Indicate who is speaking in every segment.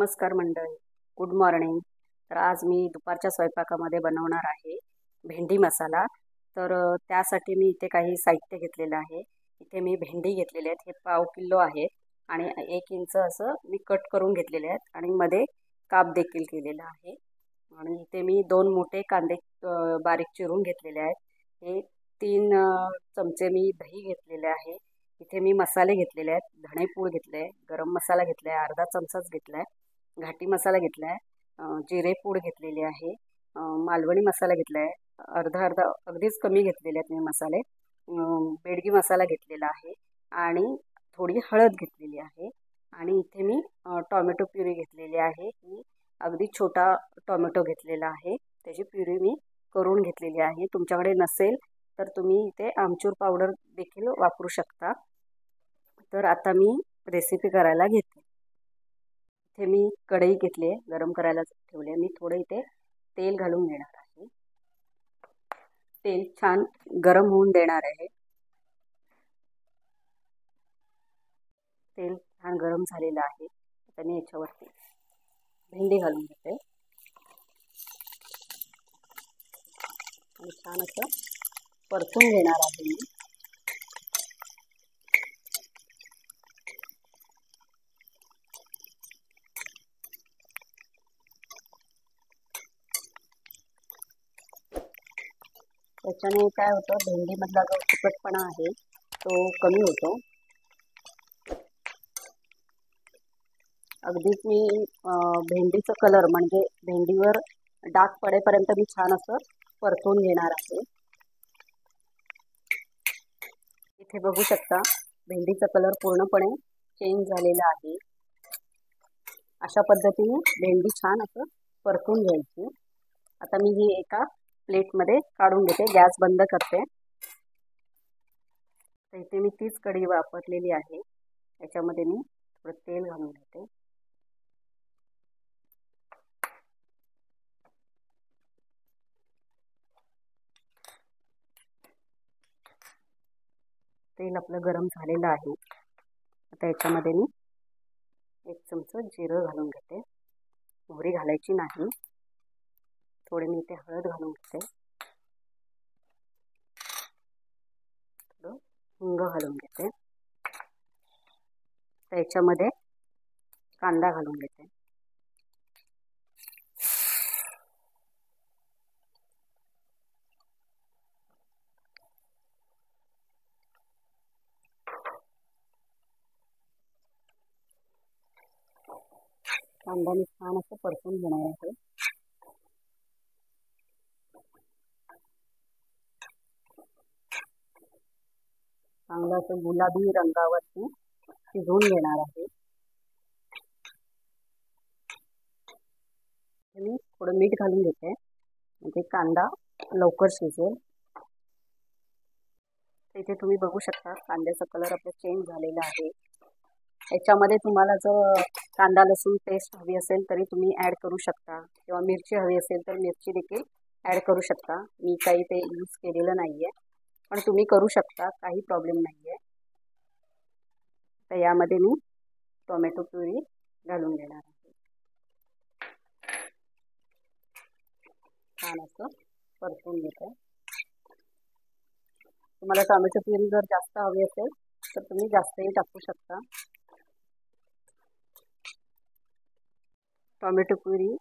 Speaker 1: नमस्कार मंडळी, good morning. तर आज मी दुपारच्या स्वयंपाकामध्ये बनवणार आहे भेंडी मसाला. तर त्यासाठी मी इथे काही साहित्य घेतलेलं आहे. इथे मी भेंडी घेतलेले आहेत, हे पाव किलो आहेत आणि 1 इंच असं मी कट करून घेतलेले आहेत आणि मध्ये काप देखील केलेला आहे. आणि इथे मी 2 मोठे कांदे बारीक चिरून घेतलेले आहेत. हे 3 चमचे मी दही घेतलेले आहे. इथे मी मसाले घेतलेले आहेत. धणेपूड घेतले, गरम मसाला घेतला आहे, अर्धा चमचाच घेतला आहे, घाटी मसाला घेतला आहे, जिरे पूड घेतलेली आहे, मालवणी मसाला घेतला आहे, अर्धा अर्धा अगदीच कमी घेतलेले आहेत मी मसाले, बेडगी मसाला घेतलेला आहे आणि थोडी हळद घेतलेली आहे. आणि इथे मी टॉमॅटो प्युरी घेतलेली आहे. ही अगदी छोटा टॉमॅटो घेतलेला आहे, त्याची प्युरी मी करून घेतलेली आहे. तुमच्याकडे नसेल तर तुम्ही इथे आमचूर पावडर देखील वापरू शकता. तर आता मी रेसिपी करायला घेते. इथे मी कढई घेतली आहे, गरम करायला ठेवले. मी थोडं इथे तेल घालून घेणार आहे. तेल छान गरम होऊन देणार आहे. तेल छान गरम झालेलं आहे. आता मी याच्यावरती भेंडी घालून घेते आणि छान असं परतून घेणार आहे मी. त्याच्याने काय होतं, भेंडीमधला जो तिखटपणा आहे तो कमी होतो. अगदीच मी भेंडीचं कलर म्हणजे भेंडीवर डाग पडेपर्यंत मी छान असं परतून घेणार आहे. इथे बघू शकता भेंडीचा कलर पूर्णपणे चेंज झालेला आहे. अशा पद्धतीने भेंडी छान असं परतून घ्यायची. आता मी ही एका प्लेटमध्ये काढून घेते, गॅस बंद करते. तर इथे मी तीच कढई वापरलेली आहे. याच्यामध्ये मी थोडं तेल घालून घेते. तेल आपलं गरम झालेलं आहे. आता याच्यामध्ये मी 1 चमचा जिरं घालून घेते. मोहरी घालायची नाही. थोडे मी इथे हळद घालून घेते. थोडं हिंग घालून घेते. तर याच्यामध्ये कांदा घालून घेते. कांदा मी छान असं परतून घेणार आहे. चांगलं असं गुलाबी रंगावरती शिजवून घेणार आहे. मी थोडं मीठ घालून घेते म्हणजे कांदा लवकर शिजेल. इथे तुम्ही बघू शकता कांद्याचा कलर आपला चेंज झालेला आहे. याच्यामध्ये तुम्हाला जर कांदा लसूण पेस्ट हवी असेल तरी तुम्ही ॲड करू शकता, किंवा मिरची हवी असेल तर मिरची देखील ॲड करू शकता. मी काही ते यूज केलेलं नाही आहे, पण तुम्ही करू शकता, काही प्रॉब्लेम नाही आहे. तर यामध्ये मी टोमॅटो प्युरी घालून घेणार आहे. छान असं परतून घेते. तुम्हाला टोमॅटो प्युरी जर जास्त हवी असेल तर तुम्ही जास्तही टाकू शकता. टोमॅटो प्युरी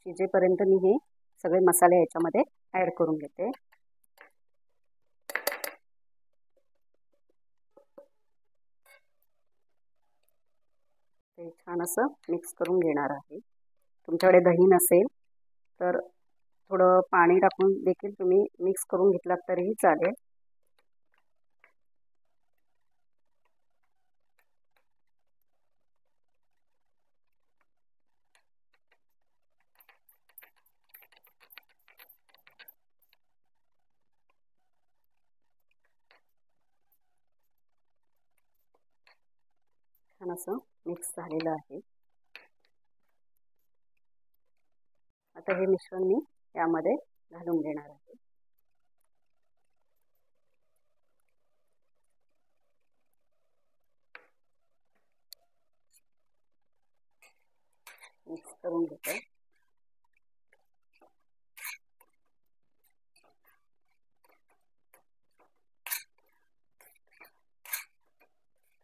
Speaker 1: शिजेपर्यंत मी हे सगळे मसाले याच्यामध्ये ॲड करून घेते. ते छान असं मिक्स करून घेणार आहे. तुमच्याकडे दही नसेल तर थोडं पाणी टाकून देखील तुम्ही मिक्स करून घेतलात तरीही चालेल. छान असं मिक्स झालेलं आहे. आता हे मिश्रण मी यामध्ये घालून घेणार आहे. मिक्स करून घेते.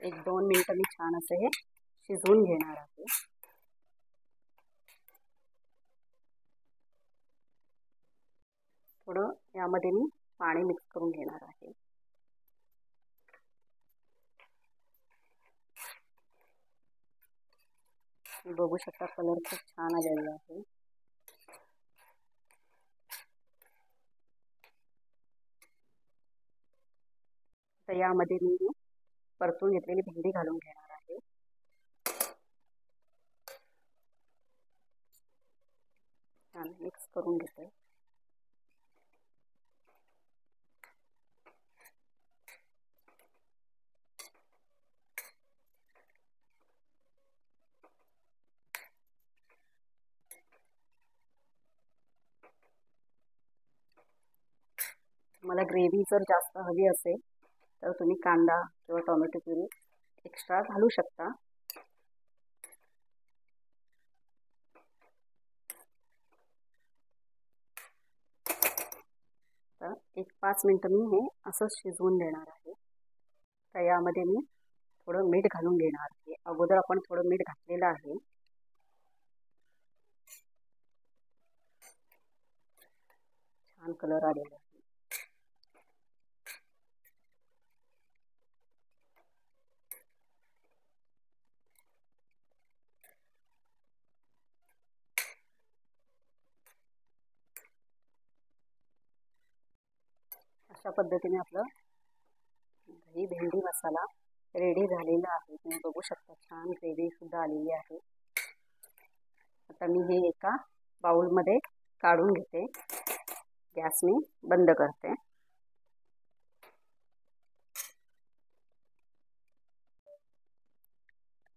Speaker 1: एक 2 मिनिटं मी छान असे हे शिजवून घेणार आहे. थोडं यामध्ये मी पाणी मिक्स करून घेणार आहे. बघू शकता कलर खूप छान आलेला आहे. तर यामध्ये मी परतून घेतलेली भेंडी घालून घेणार आहे. छान मिक्स करून घेते. मला ग्रेव्ही जर जास्त हवी असेल तर तुम्ही कांदा किंवा टोमॅटो प्युरी एक्स्ट्रा घालू शकता. तर एक 5 मिनिटं मी हे असंच शिजवून देणार आहे. तर यामध्ये मी थोडं मीठ घालून घेणार आहे. अगोदर आपण थोडं मीठ घातलेलं आहे. छान कलर आलेला आहे. अशा पद्धतीने आपलं दही भेंडी मसाला रेडी झालेला आहे. तुम्ही बघू शकता छान ग्रेव्ही सुद्धा आलेली आहे. आता मी हे एका बाउलमध्ये काढून घेते. गॅस मी बंद करते.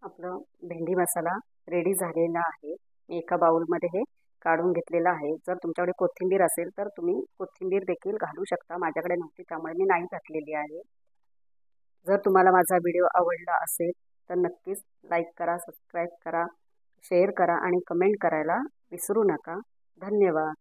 Speaker 1: आपलं भेंडी मसाला रेडी झालेला आहे. मी एका बाउलमध्ये हे काढून घेतलेलं आहे. जर तुमच्याकडे कोथिंबीर असेल तर तुम्ही कोथिंबीर देखील घालू शकता. माझ्याकडे नव्हती त्यामुळे मी नाही घातलेली आहे. जर तुम्हाला माझा व्हिडिओ आवडला असेल तर नक्कीच लाईक करा, सबस्क्राईब करा, शेअर करा आणि कमेंट करायला विसरू नका. धन्यवाद.